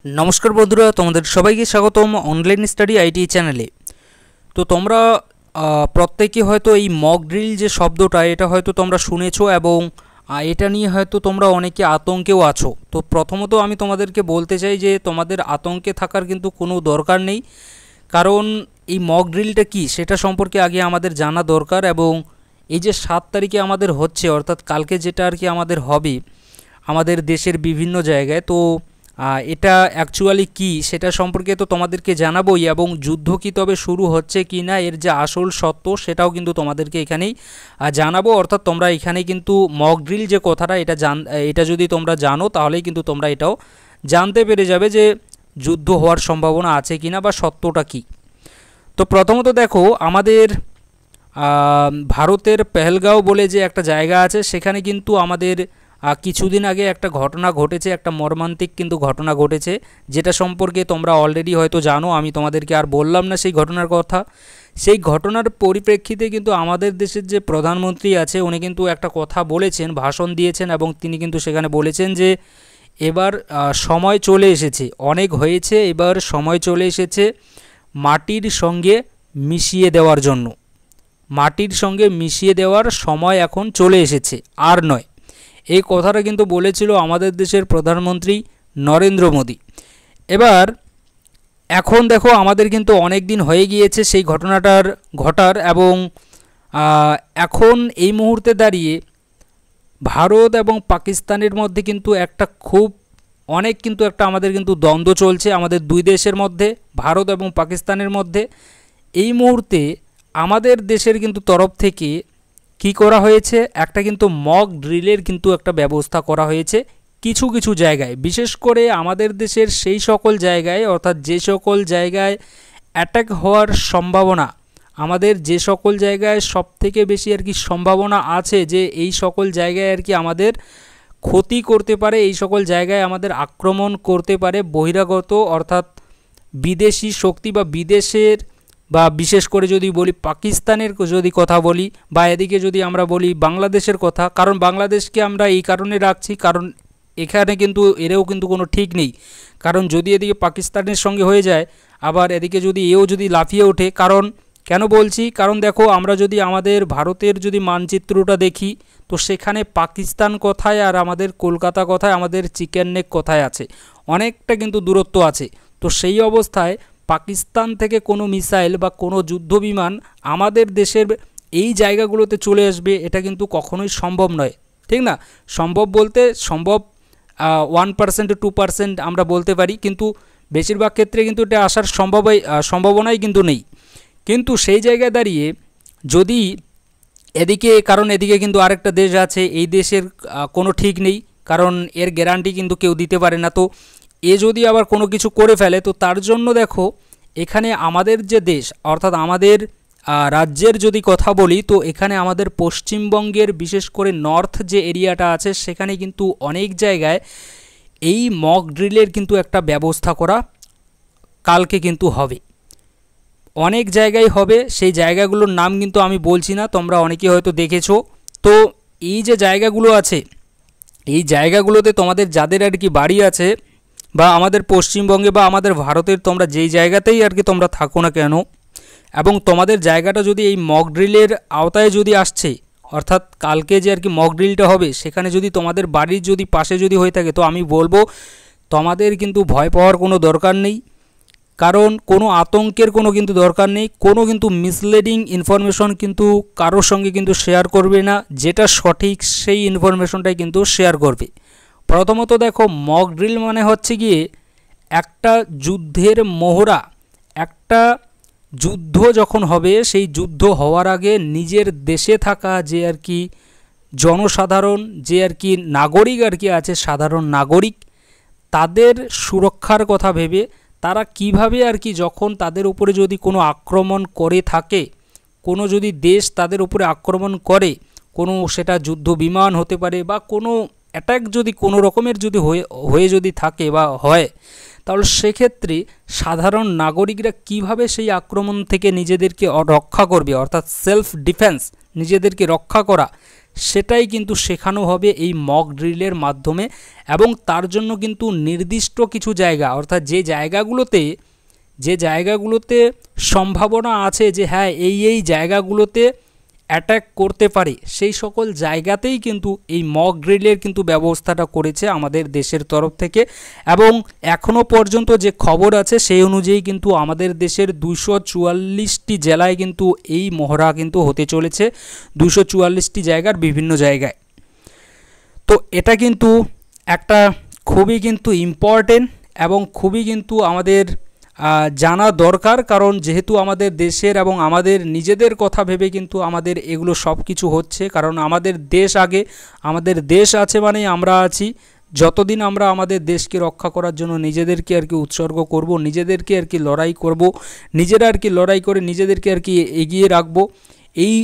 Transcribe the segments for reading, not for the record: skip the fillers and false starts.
नमस्कार बंधुरा तुम्हारे सबाइके स्वागतम ऑनलाइन स्टाडी आईटी चैनेले। तो तोमरा प्रत्येके हयतो এই मक ड्रिल যে শব্দটা এটা হয়তো তোমরা শুনেছো এবং এটা নিয়ে হয়তো তোমরা অনেকে আতঙ্কেও আছো। তো প্রথমত আমি তোমাদেরকে বলতে চাই যে তোমাদের আতঙ্কে থাকার কিন্তু কোনো দরকার নেই, কারণ এই মক ড্রিলটা কি সেটা সম্পর্কে আগে আমাদের জানা দরকার। এবং এই যে 7 তারিখে আমাদের হচ্ছে, অর্থাৎ কালকে যেটা আর কি আমাদের হবে আমাদের দেশের বিভিন্ন জায়গায়, তো এটা অ্যাকচুয়ালি কি সেটা সম্পর্কে তো তোমাদেরকে জানাবোই, এবং যুদ্ধ কি তবে শুরু হচ্ছে কি না এর যে আসল সত্য সেটাও কিন্তু তোমাদেরকে এখানেই জানাবো। অর্থাৎ তোমরা এখানে কিন্তু মক ড্রিল যে কথাটা এটা যদি তোমরা জানো তাহলেই কিন্তু তোমরা এটাও জানতে পেরে যাবে যে যুদ্ধ হওয়ার সম্ভাবনা আছে কি না বা সত্যটা কি। তো প্রথমত দেখো, আমাদের ভারতের পেহেলগাঁও বলে যে একটা জায়গা আছে সেখানে কিন্তু আমাদের কিছুদিন আগে একটা ঘটনা ঘটেছে, একটা মর্মান্তিক কিন্তু ঘটনা ঘটেছে, যেটা সম্পর্কে তোমরা অলরেডি হয়তো জানো, আমি তোমাদেরকে আর বললাম না সেই ঘটনার কথা। সেই ঘটনার পরিপ্রেক্ষিতে কিন্তু আমাদের দেশের যে প্রধানমন্ত্রী আছে উনি কিন্তু একটা কথা বলেছেন, ভাষণ দিয়েছেন, এবং তিনি কিন্তু সেখানে বলেছেন যে এবার সময় চলে এসেছে, অনেক হয়েছে, এবার সময় চলে এসেছে মাটির সঙ্গে মিশিয়ে দেওয়ার জন্য। মাটির সঙ্গে মিশিয়ে দেওয়ার সময় এখন চলে এসেছে, আর নয়। এই কথাটা কিন্তু বলেছিল আমাদের দেশের প্রধানমন্ত্রী নরেন্দ্র মোদী। এবার এখন দেখো, আমাদের কিন্তু অনেক দিন হয়ে গিয়েছে সেই ঘটার, এবং এখন এই মুহূর্তে দাঁড়িয়ে ভারত এবং পাকিস্তানের মধ্যে কিন্তু একটা অনেক কিন্তু একটা আমাদের কিন্তু দ্বন্দ্ব চলছে আমাদের দুই দেশের মধ্যে, ভারত এবং পাকিস্তানের মধ্যে। এই মুহূর্তে আমাদের দেশের কিন্তু তরফ থেকে কি করা হয়েছে, একটা কিন্তু মক ড্রিলের কিন্তু একটা ব্যবস্থা করা হয়েছে কিছু কিছু জায়গায়, বিশেষ করে আমাদের দেশের সেই সকল জায়গায়, অর্থাৎ যে সকল জায়গায় অ্যাটাক হওয়ার সম্ভাবনা, আমাদের যে সকল জায়গায় সবথেকে বেশি আর কি সম্ভাবনা আছে যে এই সকল জায়গায় আর কি আমাদের ক্ষতি করতে পারে, এই সকল জায়গায় আমাদের আক্রমণ করতে পারে বহিরাগত, অর্থাৎ বিদেশি শক্তি বা বিদেশের, বা বিশেষ করে যদি বলি পাকিস্তানের যদি কথা বলি, বা এদিকে যদি আমরা বলি বাংলাদেশের কথা, কারণ বাংলাদেশকে আমরা এই কারণে রাখছি কারণ এখানে কিন্তু এরও কিন্তু কোনো ঠিক নেই, কারণ যদি এদিকে পাকিস্তানের সঙ্গে হয়ে যায় আবার এদিকে যদি এও যদি লাফিয়ে ওঠে, কারণ কেন বলছি, কারণ দেখো আমরা যদি আমাদের ভারতের যদি মানচিত্রটা দেখি তো সেখানে পাকিস্তান কোথায় আর আমাদের কলকাতা কোথায়, আমাদের চিকেন নেক কোথায় আছে, অনেকটা কিন্তু দূরত্ব আছে। তো সেই অবস্থায় পাকিস্তান থেকে কোনো মিসাইল বা কোনো যুদ্ধবিমান আমাদের দেশের এই জায়গাগুলোতে চলে আসবে এটা কিন্তু কখনোই সম্ভব নয়, ঠিক না? সম্ভব বলতে সম্ভব 1% 2% আমরা বলতে পারি, কিন্তু বেশিরভাগ ক্ষেত্রে কিন্তু এটা আসার সম্ভাবনাই কিন্তু নেই। কিন্তু সেই জায়গায় দাঁড়িয়ে যদি এদিকে, কারণ এদিকে কিন্তু আরেকটা দেশ আছে, এই দেশের কোনো ঠিক নেই, কারণ এর গ্যারান্টি কিন্তু কেউ দিতে পারে না। তো এ যদি আবার কোনো কিছু করে ফেলে তো তার জন্য দেখো এখানে আমাদের যে দেশ, অর্থাৎ আমাদের রাজ্যের যদি কথা বলি তো এখানে আমাদের পশ্চিমবঙ্গের বিশেষ করে নর্থ যে এরিয়াটা আছে সেখানে কিন্তু অনেক জায়গায় এই মক ড্রিলের কিন্তু একটা ব্যবস্থা করা কালকে কিন্তু হবে, অনেক জায়গায় হবে। সেই জায়গাগুলোর নাম কিন্তু আমি বলছি না, তোমরা অনেকে হয়তো দেখেছো। তো এই যে জায়গাগুলো আছে এই জায়গাগুলোতে তোমাদের যাদের আর কি বাড়ি আছে, বা আমাদের পশ্চিমবঙ্গে বা আমাদের ভারতের তোমরা যেই জায়গাতেই আর কি তোমরা থাকো না কেন, এবং তোমাদের জায়গাটা যদি এই মক ড্রিলের আওতায় যদি আসছে, অর্থাৎ কালকে যে আর কি মক ড্রিলটা হবে সেখানে যদি তোমাদের বাড়ির যদি পাশে যদি হয়ে থাকে, তো আমি বলবো তোমাদের কিন্তু ভয় পাওয়ার কোনো দরকার নেই, কারণ কোনো আতঙ্কের কোনো কিন্তু দরকার নেই। কোনো কিন্তু মিসলিডিং ইনফরমেশন কিন্তু কারোর সঙ্গে কিন্তু শেয়ার করবে না, যেটা সঠিক সেই ইনফরমেশনটাই কিন্তু শেয়ার করবে। প্রথমত দেখো, মক ড্রিল মানে হচ্ছে গিয়ে একটা যুদ্ধের মহড়া, একটা যুদ্ধ যখন হবে সেই যুদ্ধ হওয়ার আগে নিজের দেশে থাকা যে আর কি জনসাধারণ, যে আর কি নাগরিক আর কি আছে, সাধারণ নাগরিক, তাদের সুরক্ষার কথা ভেবে তারা কিভাবে আর কি যখন তাদের উপরে যদি কোনো আক্রমণ করে থাকে, কোনো যদি দেশ তাদের উপরে আক্রমণ করে, কোনো সেটা যুদ্ধ বিমান হতে পারে বা কোনো অ্যাটাক যদি কোনো রকমের যদি হয়ে যদি থাকে বা হয়, তাহলে সেক্ষেত্রে সাধারণ নাগরিকরা কিভাবে সেই আক্রমণ থেকে নিজেদেরকে রক্ষা করবে, অর্থাৎ সেলফ ডিফেন্স, নিজেদেরকে রক্ষা করা, সেটাই কিন্তু শেখানো হবে এই মক ড্রিলের মাধ্যমে। এবং তার জন্য কিন্তু নির্দিষ্ট কিছু জায়গা, অর্থাৎ যে জায়গাগুলোতে সম্ভাবনা আছে যে হ্যাঁ এই জায়গাগুলোতে অ্যাটাক করতে পারে, সেই সকল জায়গাতেই কিন্তু এই মক ড্রিলের কিন্তু ব্যবস্থাটা করেছে আমাদের দেশের তরফ থেকে। এবং এখনও পর্যন্ত যে খবর আছে সেই অনুযায়ী কিন্তু আমাদের দেশের 244টি জেলায় কিন্তু এই মহড়া কিন্তু হতে চলেছে, 244টি জায়গার বিভিন্ন জায়গায়। তো এটা কিন্তু একটা খুবই কিন্তু ইম্পর্টেন্ট এবং খুবই কিন্তু আমাদের জানা দরকার, কারণ যেহেতু আমাদের দেশের এবং আমাদের নিজেদের কথা ভেবে কিন্তু আমাদের এগুলো সব কিছু হচ্ছে। কারণ আমাদের দেশ আগে, আমাদের দেশ আছে মানে আমরা আছি। যতদিন আমরা আমাদের দেশকে রক্ষা করার জন্য নিজেদেরকে আর কি উৎসর্গ করব, নিজেদেরকে আর কি লড়াই করব, নিজেরা আর কি লড়াই করে নিজেদেরকে আর কি এগিয়ে রাখব এই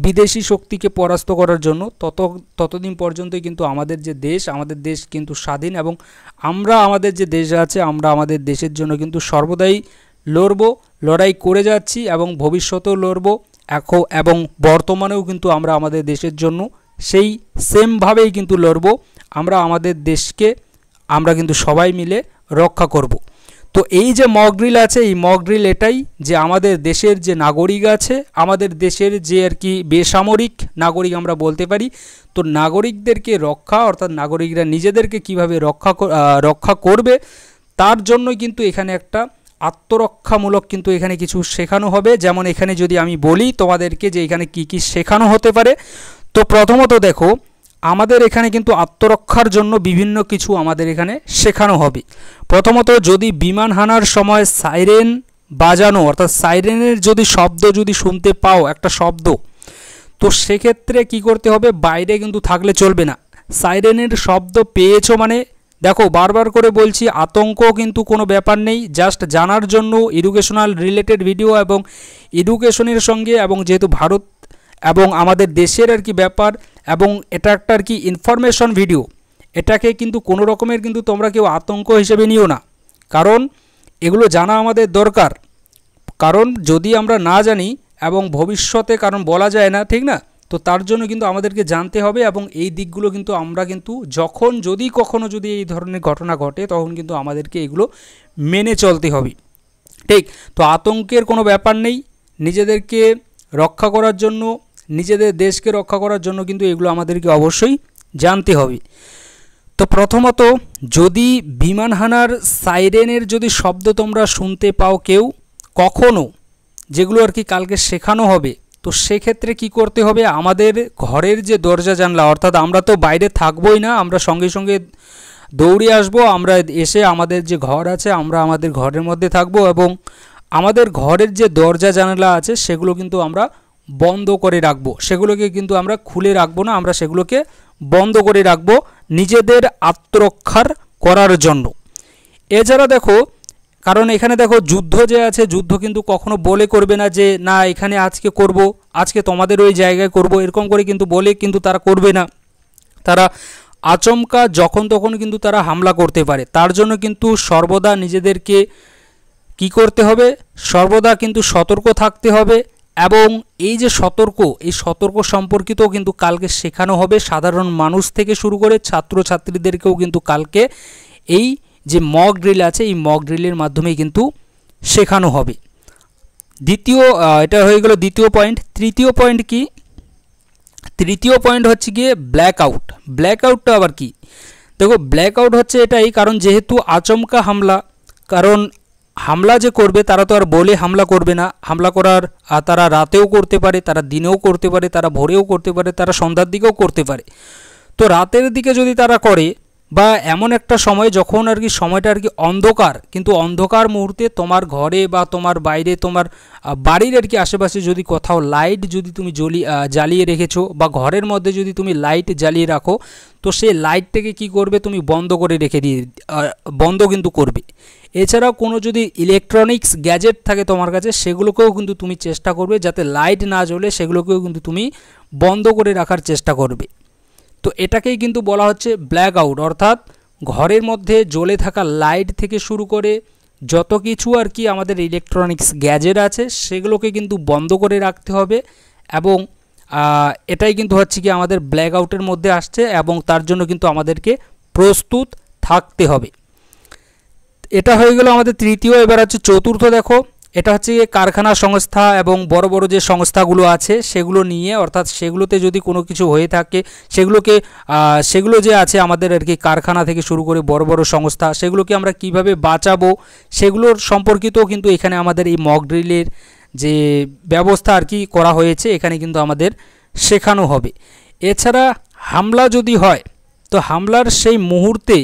বিদেশি শক্তিকে পরাস্ত করার জন্য, ততদিন পর্যন্তই কিন্তু আমাদের দেশ কিন্তু স্বাধীন। এবং আমরা আমাদের যে দেশ আছে, আমরা আমাদের দেশের জন্য কিন্তু সর্বদাই লড়াই করে যাচ্ছি এবং ভবিষ্যতেও লড়ব। এবং বর্তমানেও কিন্তু আমরা আমাদের দেশের জন্য সেই সেমভাবেই কিন্তু লড়ব। আমরা আমাদের দেশকে আমরা কিন্তু সবাই মিলে রক্ষা করব। তো এই যে মক ড্রিল আছে, এই মক ড্রিল এটাই যে আমাদের দেশের যে নাগরিক আছে, আমাদের দেশের যে আর কি বেসামরিক নাগরিক আমরা বলতে পারি, তো নাগরিকদেরকে রক্ষা, অর্থাৎ নাগরিকরা নিজেদেরকে কিভাবে রক্ষা করবে তার জন্য কিন্তু এখানে একটা আত্মরক্ষামূলক কিন্তু এখানে কিছু শেখানো হবে। যেমন এখানে যদি আমি বলি তোমাদেরকে যে এখানে কি কি শেখানো হতে পারে, তো প্রথমত দেখো আমাদের এখানে কিন্তু আত্মরক্ষার জন্য বিভিন্ন কিছু আমাদের এখানে শেখানো হবে। প্রথমত যদি বিমান হানার সময় সাইরেন বাজানো, অর্থাৎ সাইরেনের যদি শব্দ যদি শুনতে পাও একটা শব্দ, তো সেক্ষেত্রে কি করতে হবে, বাইরে কিন্তু থাকলে চলবে না। সাইরেনের শব্দ পেয়েছো মানে দেখো বারবার করে বলছি, আতঙ্ক কিন্তু কোনো ব্যাপার নেই, জাস্ট জানার জন্য এডুকেশনাল রিলেটেড ভিডিও এবং এডুকেশনের সঙ্গে, এবং যেহেতু ভারত এবং আমাদের দেশের আর কি ব্যাপার, এবং এটা একটা আর কি ইনফরমেশন ভিডিও, এটাকে কিন্তু কোনো রকমের কিন্তু তোমরা কেউ আতঙ্ক হিসেবে নিও না, কারণ এগুলো জানা আমাদের দরকার। কারণ যদি আমরা না জানি এবং ভবিষ্যতে, কারণ বলা যায় না, ঠিক না, তো তার জন্য কিন্তু আমাদেরকে জানতে হবে। এবং এই দিকগুলো কিন্তু আমরা কিন্তু কখনো যদি এই ধরনের ঘটনা ঘটে, তখন কিন্তু আমাদেরকে এগুলো মেনে চলতে হবে, ঠিক। তো আতঙ্কের কোনো ব্যাপার নেই, নিজেদেরকে রক্ষা করার জন্য, নিজেদের দেশকে রক্ষা করার জন্য কিন্তু এগুলো আমাদেরকে অবশ্যই জানতে হবে। তো প্রথমত যদি বিমান হানার সাইরেনের যদি শব্দ তোমরা শুনতে পাও কেউ কখনো, যেগুলো আর কি কালকে শেখানো হবে, তো সেক্ষেত্রে কি করতে হবে, আমাদের ঘরের যে দরজা জানলা, অর্থাৎ আমরা তো বাইরে থাকবোই না, আমরা সঙ্গে সঙ্গে দৌড়ে আসবো, আমরা এসে আমাদের যে ঘর আছে আমরা আমাদের ঘরের মধ্যে থাকবো, এবং আমাদের ঘরের যে দরজা জানালা আছে সেগুলো কিন্তু আমরা বন্ধ করে রাখবো, সেগুলোকে কিন্তু আমরা খুলে রাখবো না, আমরা সেগুলোকে বন্ধ করে রাখবো নিজেদের আত্মরক্ষার করার জন্য। এছাড়া দেখো, কারণ এখানে দেখো যুদ্ধ যে আছে, যুদ্ধ কিন্তু কখনো বলে করবে না যে না এখানে আজকে করব, আজকে তোমাদের ওই জায়গায় করব, এরকম করে কিন্তু বলে কিন্তু তারা করবে না। তারা আচমকা যখন তখন কিন্তু তারা হামলা করতে পারে। তার জন্য কিন্তু সর্বদা নিজেদেরকে কি করতে হবে, সর্বদা কিন্তু সতর্ক থাকতে হবে। এবং এই যে এই সতর্ক সম্পর্কিত কিন্তু কালকে শেখানো হবে, সাধারণ মানুষ থেকে শুরু করে ছাত্রছাত্রীদেরকেও কিন্তু কালকে এই যে মক ড্রিল আছে, এই মক ড্রিলের মাধ্যমেই কিন্তু শেখানো হবে। এটা হয়ে গেল দ্বিতীয় পয়েন্ট। তৃতীয় পয়েন্ট কি, তৃতীয় পয়েন্ট হচ্ছে গিয়ে ব্ল্যাকআউট। ব্ল্যাকআউটটা আবার কি, দেখো ব্ল্যাকআউট হচ্ছে এটাই, কারণ যেহেতু আচমকা হামলা, কারণ হামলা যে করবে তারা তো আর বলে হামলা করবে না, হামলা করার তারা রাতেও করতে পারে, তারা দিনেও করতে পারে, তারা ভোরেও করতে পারে, তারা সন্ধ্যার দিকেও করতে পারে। তো রাতের দিকে যদি তারা করে, বা এমন একটা সময় যখন আর কি সময়টা আর কি অন্ধকার, কিন্তু অন্ধকার মুহূর্তে তোমার ঘরে বা তোমার বাইরে, তোমার বাড়ির আর কি আশেপাশে যদি কোথাও লাইট যদি তুমি জ্বালিয়ে রেখেছো, বা ঘরের মধ্যে যদি তুমি লাইট জ্বালিয়ে রাখো, তো সেই লাইটটাকে কি করবে, তুমি বন্ধ কিন্তু করবে। এছাড়াও কোনো যদি ইলেকট্রনিক্স গ্যাজেট থাকে তোমার কাছে, সেগুলোকেও কিন্তু তুমি চেষ্টা করবে যাতে লাইট না জ্বলে, সেগুলোকেও কিন্তু তুমি বন্ধ করে রাখার চেষ্টা করবে। তো এটাকেই কিন্তু বলা হচ্ছে ব্ল্যাকআউট, অর্থাৎ ঘরের মধ্যে জ্বলে থাকা লাইট থেকে শুরু করে যত কিছু আর কি আমাদের ইলেকট্রনিক্স গ্যাজেট আছে সেগুলোকে কিন্তু বন্ধ করে রাখতে হবে। এবং এটাই কিন্তু হচ্ছে কি আমাদের ব্ল্যাক আউটের মধ্যে আসছে এবং তার জন্য কিন্তু আমাদেরকে প্রস্তুত থাকতে হবে। এটা হয়ে গেল আমাদের তৃতীয়। এবার হচ্ছে চতুর্থ। দেখো এটা হচ্ছে কারখানা সংস্থা এবং বড় বড় যে সংস্থাগুলো আছে সেগুলো নিয়ে, অর্থাৎ সেগুলোতে যদি কোনো কিছু হয়ে থাকে সেগুলো যে আছে আমাদের আর কি কারখানা থেকে শুরু করে বড় বড় সংস্থা, সেগুলোকে আমরা কিভাবে বাঁচাবো সেগুলোর সম্পর্কিতও কিন্তু এখানে আমাদের এই মক ড্রিলের যে ব্যবস্থা আর কি করা হয়েছে এখানে কিন্তু আমাদের শেখানো হবে। এছাড়া হামলা যদি হয় তো হামলার সেই মুহূর্তে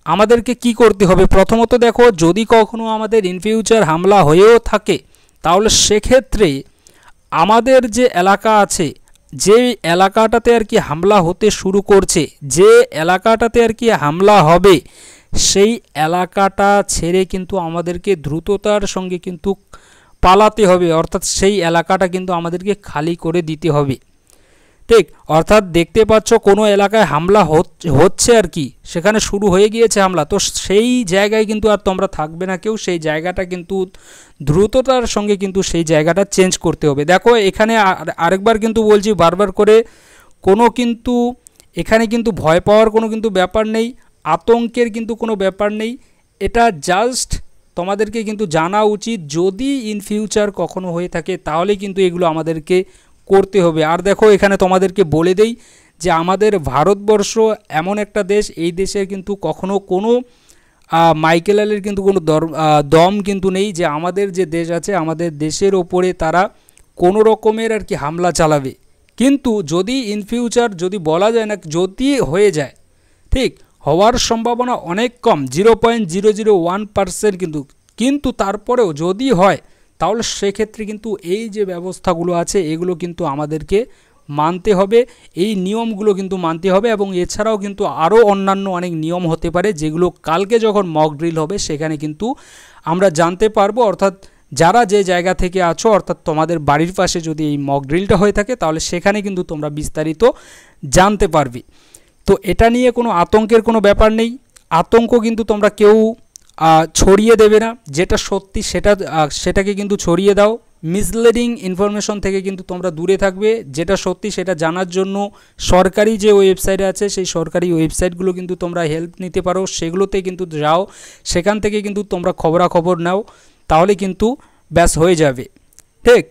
আমাদেরকে কি করতে হবে। প্রথমত দেখো, যদি কখনো আমাদের ইন ফিউচার হামলা হয়েও থাকে তাহলে সেক্ষেত্রে আমাদের যে এলাকা আছে, যে এলাকাটাতে আর কি হামলা হতে শুরু করছে, যে এলাকাটাতে আর কি হামলা হবে সেই এলাকাটা ছেড়ে কিন্তু আমাদেরকে দ্রুততার সঙ্গে কিন্তু পালাতে হবে, অর্থাৎ সেই এলাকাটা কিন্তু আমাদেরকে খালি করে দিতে হবে। ঠিক, অর্থাৎ দেখতে পাচ্ছ কোনো এলাকায় হামলা হচ্ছে আর কি, সেখানে শুরু হয়ে গিয়েছে হামলা, তো সেই জায়গায় কিন্তু আর তোমরা থাকবে না কেউ, সেই জায়গাটা কিন্তু দ্রুততার সঙ্গে কিন্তু সেই জায়গাটা চেঞ্জ করতে হবে। দেখো এখানে আরেকবার কিন্তু বলছি বারবার করে, এখানে কিন্তু ভয় পাওয়ার কোনো কিন্তু ব্যাপার নেই, আতঙ্কের কিন্তু কোনো ব্যাপার নেই। এটা জাস্ট তোমাদেরকে কিন্তু জানা উচিত, যদি ইন ফিউচার কখনো হয়ে থাকে তাহলে কিন্তু এগুলো আমাদেরকে করতে হবে। আর দেখো এখানে তোমাদেরকে বলে দেই যে আমাদের ভারতবর্ষ এমন একটা দেশ, এই দেশের কিন্তু কখনো কোনো মাইকেল আলীর কিন্তু কোনো দম কিন্তু নেই যে আমাদের যে দেশ আছে আমাদের দেশের ওপরে তারা কোনো রকমের আর কি হামলা চালাবে। কিন্তু যদি ইন ফিউচার যদি বলা যায় না, যদি হয়ে যায়, ঠিক, হওয়ার সম্ভাবনা অনেক কম, 0.001% কিন্তু তারপরেও যদি হয় তাহলে সেক্ষেত্রে কিন্তু এই যে ব্যবস্থাগুলো আছে এগুলো কিন্তু আমাদেরকে মানতে হবে, এই নিয়মগুলো কিন্তু মানতে হবে। এবং এছাড়াও কিন্তু আরও অন্যান্য অনেক নিয়ম হতে পারে যেগুলো কালকে যখন মক ড্রিল হবে সেখানে কিন্তু আমরা জানতে পারবো। অর্থাৎ যারা যে জায়গা থেকে আছো, অর্থাৎ তোমাদের বাড়ির পাশে যদি এই মক ড্রিলটা হয়ে থাকে তাহলে সেখানে কিন্তু তোমরা বিস্তারিত জানতে পারবে। তো এটা নিয়ে কোনো আতঙ্কের কোনো ব্যাপার নেই, আতঙ্ক কিন্তু তোমরা কেউ ছড়িয়ে দেবে না, যেটা সত্যি সেটাকে কিন্তু ছড়িয়ে দাও। মিসলিডিং ইনফরমেশন থেকে কিন্তু তোমরা দূরে থাকবে, যেটা সত্যি সেটা জানার জন্য সরকারি যে ওয়েবসাইট আছে সেই সরকারি ওয়েবসাইটগুলো কিন্তু তোমরা হেল্প নিতে পারো, সেগুলোতে কিন্তু যাও, সেখান থেকে কিন্তু তোমরা খবরাখবর নাও, তাহলে কিন্তু ব্যাস হয়ে যাবে। ঠিক,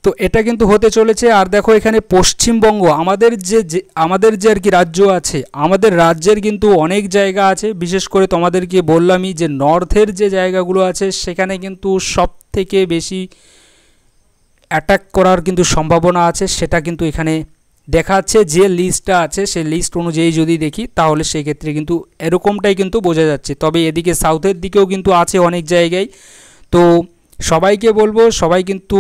তো এটা কিন্তু হতে চলেছে। আর দেখো এখানে পশ্চিমবঙ্গ আমাদের যে আর কি রাজ্য আছে, আমাদের রাজ্যের কিন্তু অনেক জায়গা আছে, বিশেষ করে তোমাদেরকে বললামই যে নর্থের যে জায়গাগুলো আছে সেখানে কিন্তু সব থেকে বেশি অ্যাটাক করার কিন্তু সম্ভাবনা আছে, সেটা কিন্তু এখানে দেখাচ্ছে। যে লিস্টটা আছে সেই লিস্ট অনুযায়ী যদি দেখি তাহলে সেক্ষেত্রে কিন্তু এরকমটাই কিন্তু বোঝা যাচ্ছে। তবে এদিকে সাউথের দিকেও কিন্তু আছে অনেক জায়গায়। তো সবাইকে বলবো, সবাই কিন্তু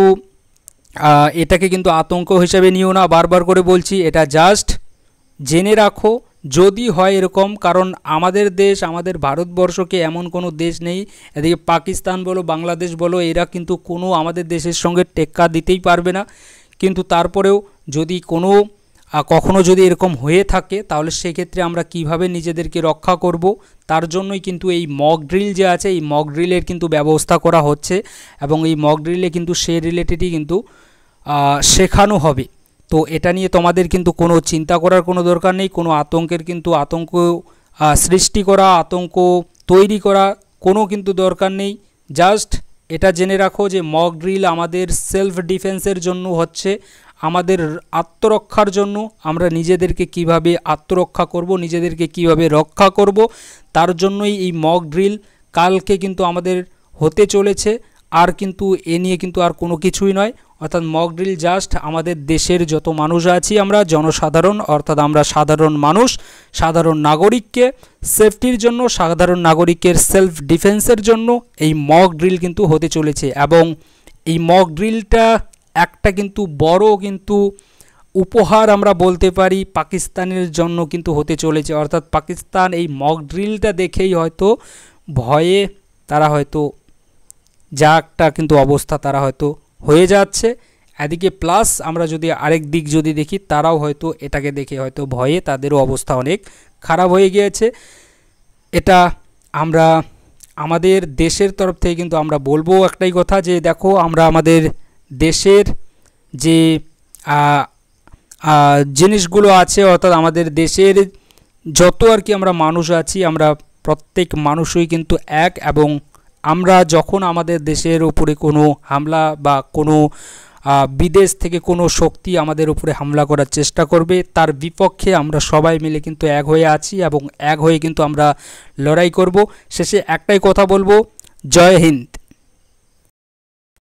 এটাকে কিন্তু আতঙ্ক হিসেবে নিও না, বারবার করে বলছি, এটা জাস্ট জেনে রাখো যদি হয় এরকম। কারণ আমাদের দেশ, আমাদের ভারতবর্ষকে এমন কোনো দেশ নেই, এদিকে পাকিস্তান বলো বাংলাদেশ বলো, এরা কিন্তু কোনো আমাদের দেশের সঙ্গে টেক্কা দিতেই পারবে না। কিন্তু তারপরেও যদি কখনো যদি এরকম হয়ে থাকে তাহলে সেক্ষেত্রে আমরা কিভাবে নিজেদেরকে রক্ষা করব, তার জন্যই কিন্তু এই মক ড্রিল যে আছে এই মক ড্রিলের কিন্তু ব্যবস্থা করা হচ্ছে এবং এই মক ড্রিলে কিন্তু সে রিলেটেডই কিন্তু শেখানো হবে। তো এটা নিয়ে তোমাদের কিন্তু কোনো চিন্তা করার কোনো দরকার নেই, কোনো আতঙ্কের কিন্তু আতঙ্ক সৃষ্টি করা, আতঙ্ক তৈরি করা কোনো কিন্তু দরকার নেই। জাস্ট এটা জেনে রাখো যে মক ড্রিল আমাদের সেলফ ডিফেন্সের জন্য হচ্ছে, আমাদের আত্মরক্ষার জন্য, আমরা নিজেদেরকে কিভাবে আত্মরক্ষা করব, নিজেদেরকে কিভাবে রক্ষা করব, তার জন্যই এই মক ড্রিল কালকে কিন্তু আমাদের হতে চলেছে। আর কিন্তু এ নিয়ে কিন্তু আর কোনো কিছুই নয়, অর্থাৎ মক ড্রিল জাস্ট আমাদের দেশের যত মানুষ আছি আমরা জনসাধারণ, অর্থাৎ আমরা সাধারণ মানুষ, সাধারণ নাগরিককে সেফটির জন্য, সাধারণ নাগরিকের সেলফ ডিফেন্সের জন্য এই মক ড্রিল কিন্তু হতে চলেছে। এবং এই মক ড্রিলটা একটা কিন্তু বড় কিন্তু উপহার আমরা বলতে পারি পাকিস্তানের জন্য কিন্তু হতে চলেছে। অর্থাৎ পাকিস্তান এই মক ড্রিলটা দেখেই হয়তো ভয়ে তারা হয়তো যা একটা কিন্তু অবস্থা তারা হয়তো হয়ে যাচ্ছে। এদিকে প্লাস আমরা যদি আরেক দিক যদি দেখি, তারাও হয়তো এটাকে দেখে হয়তো ভয়ে তাদেরও অবস্থা অনেক খারাপ হয়ে গিয়েছে। এটা আমরা আমাদের দেশের তরফ থেকে কিন্তু আমরা বলবো একটাই কথা যে দেখো, আমরা আমাদের দেশের যে জিনিসগুলো আছে, অর্থাৎ আমাদের দেশের যত আর কি আমরা মানুষ আছি, আমরা প্রত্যেক মানুষই কিন্তু এক, এবং আমরা যখন আমাদের দেশের উপরে কোনো হামলা বা কোনো বিদেশ থেকে কোনো শক্তি আমাদের উপরে হামলা করার চেষ্টা করবে, তার বিপক্ষে আমরা সবাই মিলে কিন্তু এক হয়ে আছি এবং এক হয়ে কিন্তু আমরা লড়াই করব। শেষে একটাই কথা বলবো, জয় হিন্দ।